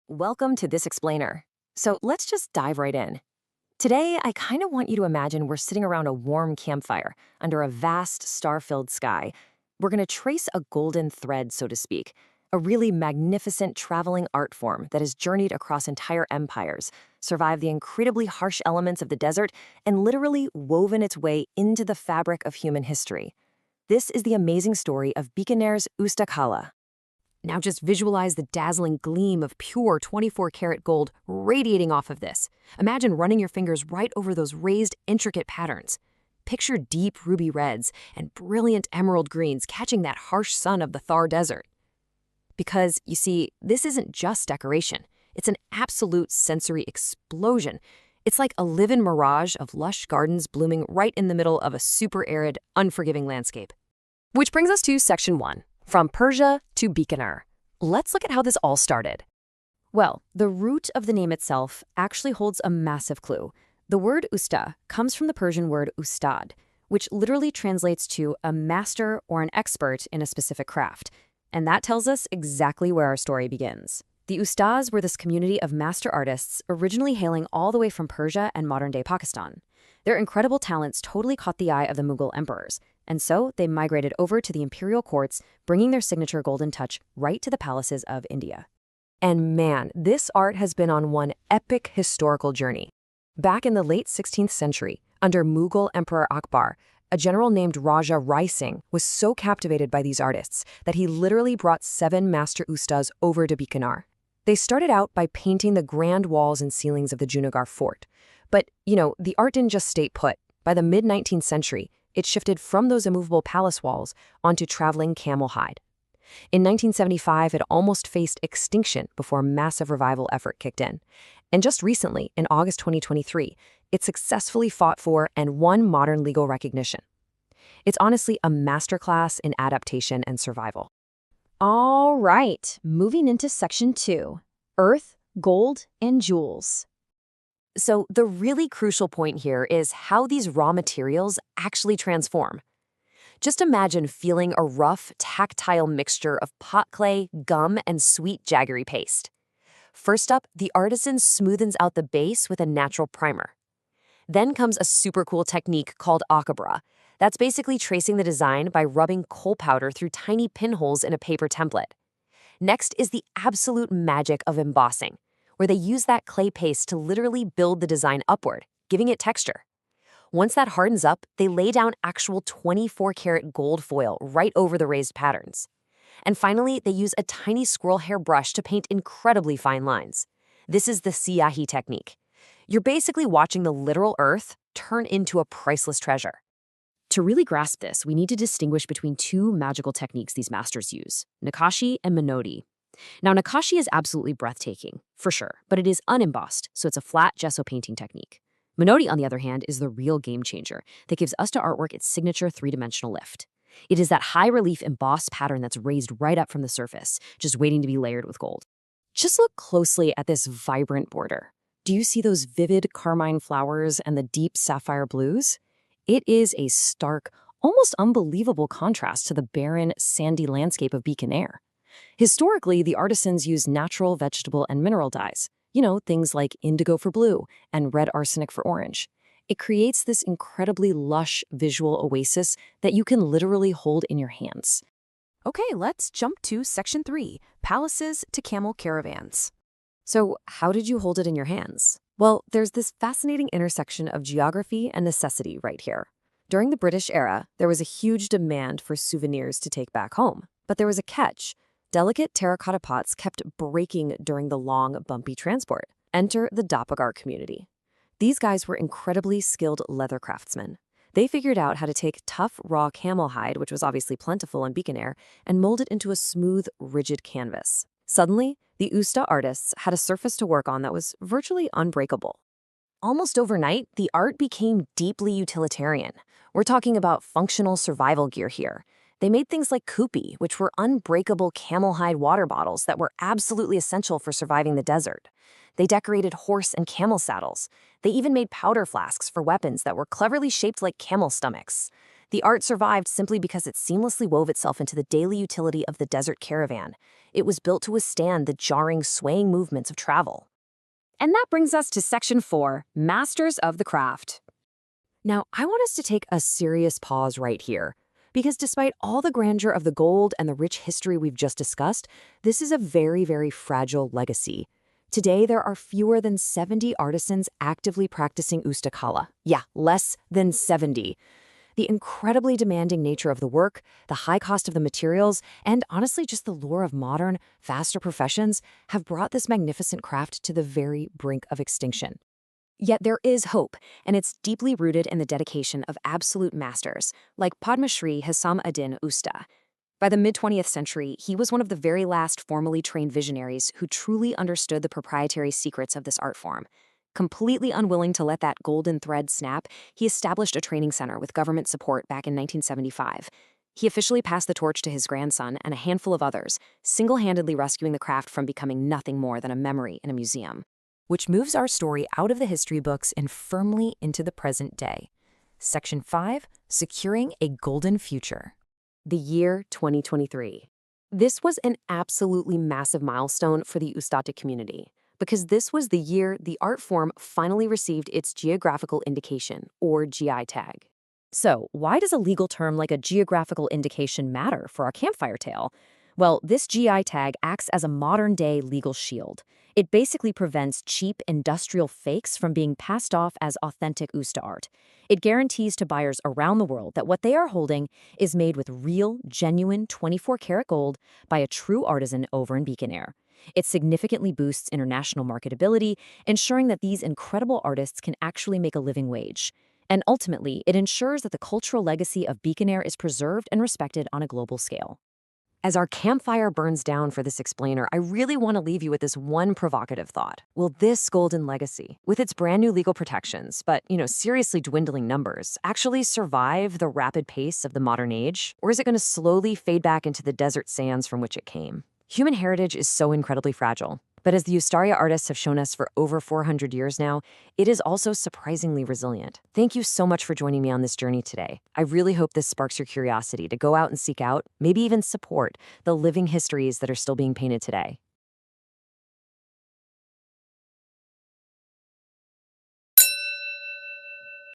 Welcome to This Explainer. So let's just dive right in. Today, I kind of want you to imagine we're sitting around a warm campfire under a vast star-filled sky. We're going to trace a golden thread, so to speak, a really magnificent traveling art form that has journeyed across entire empires, survived the incredibly harsh elements of the desert, and literally woven its way into the fabric of human history. This is the amazing story of Bikaner's Usta Kala. Now just visualize the dazzling gleam of pure 24-karat gold radiating off of this. Imagine running your fingers right over those raised, intricate patterns. Picture deep ruby reds and brilliant emerald greens catching that harsh sun of the Thar Desert. Because, you see, this isn't just decoration. It's an absolute sensory explosion. It's like a live-in mirage of lush gardens blooming right in the middle of a super arid, unforgiving landscape. Which brings us to Section 1. From Persia to Bikaner. Let's look at how this all started. Well, the root of the name itself actually holds a massive clue. The word usta comes from the Persian word ustad, which literally translates to a master or an expert in a specific craft. And that tells us exactly where our story begins. The ustas were this community of master artists originally hailing all the way from Persia and modern-day Pakistan. Their incredible talents totally caught the eye of the Mughal emperors, and so they migrated over to the imperial courts, bringing their signature golden touch right to the palaces of India. And man, this art has been on one epic historical journey. Back in the late 16th century, under Mughal Emperor Akbar, a general named Raja Rai Singh was so captivated by these artists that he literally brought 7 master ustas over to Bikaner. They started out by painting the grand walls and ceilings of the Junagarh fort. But, the art didn't just stay put. By the mid-19th century, it shifted from those immovable palace walls onto traveling camel hide. In 1975, it almost faced extinction before a massive revival effort kicked in. And just recently, in August 2023, it successfully fought for and won modern legal recognition. It's honestly a masterclass in adaptation and survival. All right, moving into Section 2, Earth, Gold, and Jewels. So the really crucial point here is how these raw materials actually transform. Just imagine feeling a rough, tactile mixture of pot clay, gum, and sweet jaggery paste. First up, the artisan smoothens out the base with a natural primer. Then comes a super cool technique called akabra. That's basically tracing the design by rubbing coal powder through tiny pinholes in a paper template. Next is the absolute magic of embossing, where they use that clay paste to literally build the design upward, giving it texture. Once that hardens up, they lay down actual 24-karat gold foil right over the raised patterns. And finally, they use a tiny squirrel hair brush to paint incredibly fine lines. This is the siyahi technique. You're basically watching the literal earth turn into a priceless treasure. To really grasp this, we need to distinguish between 2 magical techniques these masters use, nakashi and manodi. Now, nakashi is absolutely breathtaking, for sure, but it is unembossed, so it's a flat gesso painting technique. Manodi, on the other hand, is the real game changer that gives Usta artwork its signature 3-dimensional lift. It is that high-relief embossed pattern that's raised right up from the surface, just waiting to be layered with gold. Just look closely at this vibrant border. Do you see those vivid carmine flowers and the deep sapphire blues? It is a stark, almost unbelievable contrast to the barren, sandy landscape of Bikaner. Historically, the artisans used natural vegetable and mineral dyes, things like indigo for blue and red arsenic for orange. It creates this incredibly lush visual oasis that you can literally hold in your hands. Okay, let's jump to Section 3, Palaces to Camel Caravans. So, how did you hold it in your hands? Well, there's this fascinating intersection of geography and necessity right here. During the British era, there was a huge demand for souvenirs to take back home. But there was a catch. Delicate terracotta pots kept breaking during the long, bumpy transport. Enter the Dapagar community. These guys were incredibly skilled leather craftsmen. They figured out how to take tough, raw camel hide, which was obviously plentiful in Bikaner, and mold it into a smooth, rigid canvas. Suddenly, the Usta artists had a surface to work on that was virtually unbreakable. Almost overnight, the art became deeply utilitarian. We're talking about functional survival gear here. They made things like kupi, which were unbreakable camel hide water bottles that were absolutely essential for surviving the desert. They decorated horse and camel saddles. They even made powder flasks for weapons that were cleverly shaped like camel stomachs. The art survived simply because it seamlessly wove itself into the daily utility of the desert caravan. It was built to withstand the jarring, swaying movements of travel. And that brings us to Section 4, Masters of the Craft. Now, I want us to take a serious pause right here, because despite all the grandeur of the gold and the rich history we've just discussed, this is a very, very fragile legacy. Today, there are fewer than 70 artisans actively practicing Usta Kala. Yeah, less than 70. The incredibly demanding nature of the work, the high cost of the materials, and honestly just the lure of modern, faster professions have brought this magnificent craft to the very brink of extinction. Yet there is hope, and it's deeply rooted in the dedication of absolute masters, like Padma Shri Hassam Adin Usta. By the mid-20th century, he was one of the very last formally trained visionaries who truly understood the proprietary secrets of this art form. Completely unwilling to let that golden thread snap, he established a training center with government support back in 1975. He officially passed the torch to his grandson and a handful of others, single-handedly rescuing the craft from becoming nothing more than a memory in a museum. Which moves our story out of the history books and firmly into the present day. Section 5, Securing a Golden Future. The year 2023. This was an absolutely massive milestone for the Ustati community, because this was the year the art form finally received its Geographical Indication, or GI tag. So, why does a legal term like a geographical indication matter for our campfire tale? Well, this GI tag acts as a modern-day legal shield. It basically prevents cheap industrial fakes from being passed off as authentic Usta art. It guarantees to buyers around the world that what they are holding is made with real, genuine 24-karat gold by a true artisan over in Bikaner. It significantly boosts international marketability, ensuring that these incredible artists can actually make a living wage. And ultimately, it ensures that the cultural legacy of Bikaner is preserved and respected on a global scale. As our campfire burns down for this explainer, I really want to leave you with this one provocative thought. Will this golden legacy, with its brand new legal protections, but, seriously dwindling numbers, actually survive the rapid pace of the modern age? Or is it going to slowly fade back into the desert sands from which it came? Human heritage is so incredibly fragile. But as the Ustaria artists have shown us for over 400 years now, it is also surprisingly resilient. Thank you so much for joining me on this journey today. I really hope this sparks your curiosity to go out and seek out, maybe even support, the living histories that are still being painted today.